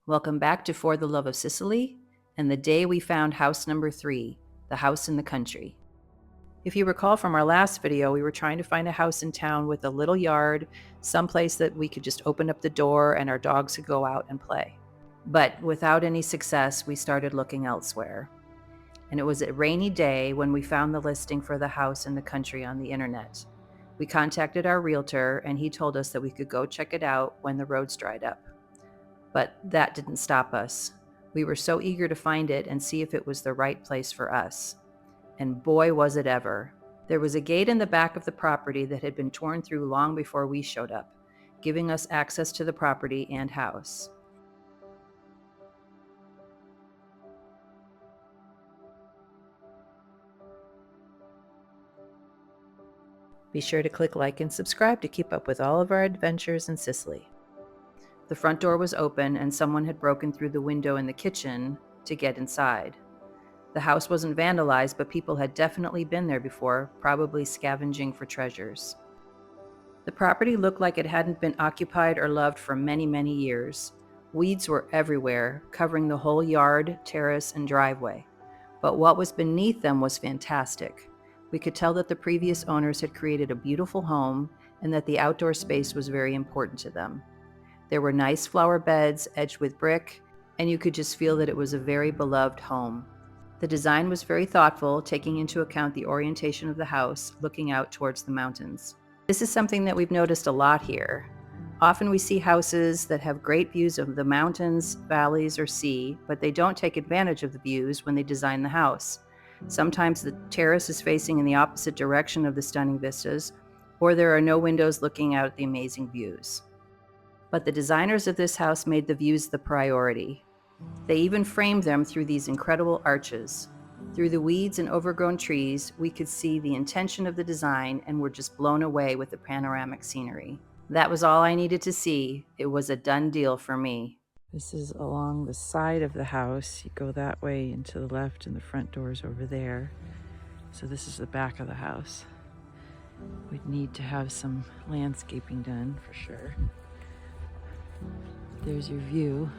Welcome back to For the Love of Sicily and the day we found house number 3, the house in the country. If you recall from our last video, we were trying to find a house in town with a little yard, someplace that we could just open up the door and our dogs could go out and play. But without any success, we started looking elsewhere. And it was a rainy day when we found the listing for the house in the country on the internet. We contacted our realtor and he told us that we could go check it out when the roads dried up. But that didn't stop us. We were so eager to find it and see if it was the right place for us. And boy, was it ever. There was a gate in the back of the property that had been torn through long before we showed up, giving us access to the property and house. Be sure to click like and subscribe to keep up with all of our adventures in Sicily. The front door was open and someone had broken through the window in the kitchen to get inside. The house wasn't vandalized, but people had definitely been there before, probably scavenging for treasures. The property looked like it hadn't been occupied or loved for many, many years. Weeds were everywhere, covering the whole yard, terrace, and driveway. But what was beneath them was fantastic. We could tell that the previous owners had created a beautiful home and that the outdoor space was very important to them. There were nice flower beds edged with brick, and you could just feel that it was a very beloved home. The design was very thoughtful, taking into account the orientation of the house, looking out towards the mountains. This is something that we've noticed a lot here. Often we see houses that have great views of the mountains, valleys, or sea, but they don't take advantage of the views when they design the house. Sometimes the terrace is facing in the opposite direction of the stunning vistas, or there are no windows looking out at the amazing views. But the designers of this house made the views the priority. They even framed them through these incredible arches. Through the weeds and overgrown trees, we could see the intention of the design and were just blown away with the panoramic scenery. That was all I needed to see. It was a done deal for me. This is along the side of the house. You go that way and to the left, and the front door's over there. So this is the back of the house. We'd need to have some landscaping done for sure. There's your view.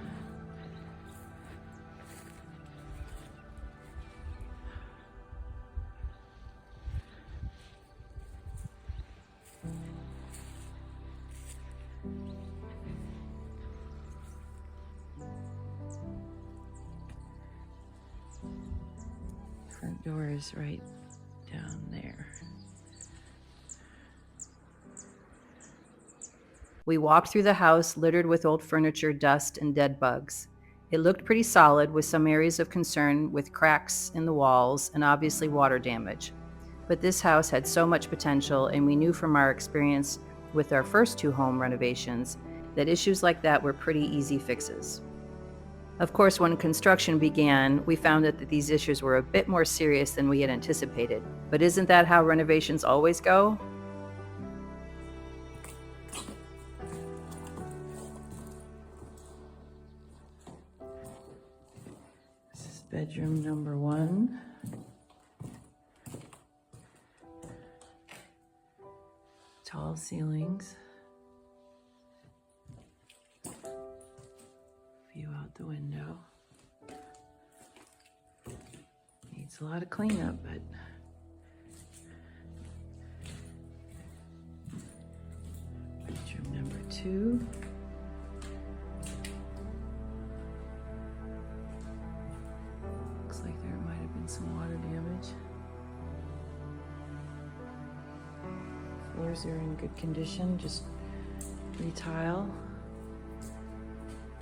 Front door is right down there. We walked through the house littered with old furniture, dust, and dead bugs. It looked pretty solid, with some areas of concern with cracks in the walls and obviously water damage. But this house had so much potential, and we knew from our experience with our first 2 home renovations that issues like that were pretty easy fixes. Of course, when construction began, we found that these issues were a bit more serious than we had anticipated. But isn't that how renovations always go? This is bedroom number 1. Tall ceilings. View out the window. Needs a lot of cleanup, but bedroom number 2. Looks like there might have been some water damage. Floors are in good condition, just retile.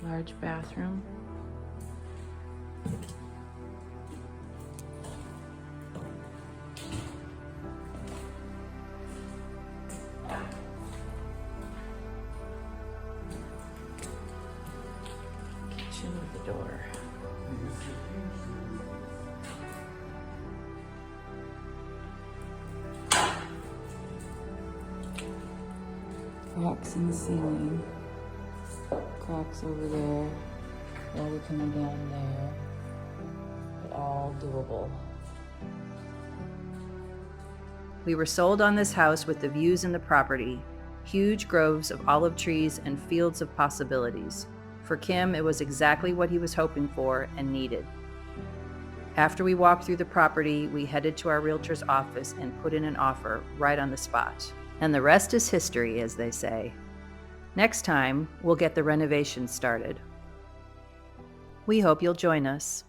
Large bathroom. Kitchen with the door. Cracks in the ceiling. Cracks over there, water coming down there, but all doable. We were sold on this house with the views in the property, huge groves of olive trees and fields of possibilities. For Kim, it was exactly what he was hoping for and needed. After we walked through the property, we headed to our realtor's office and put in an offer right on the spot. And the rest is history, as they say. Next time, we'll get the renovations started. We hope you'll join us.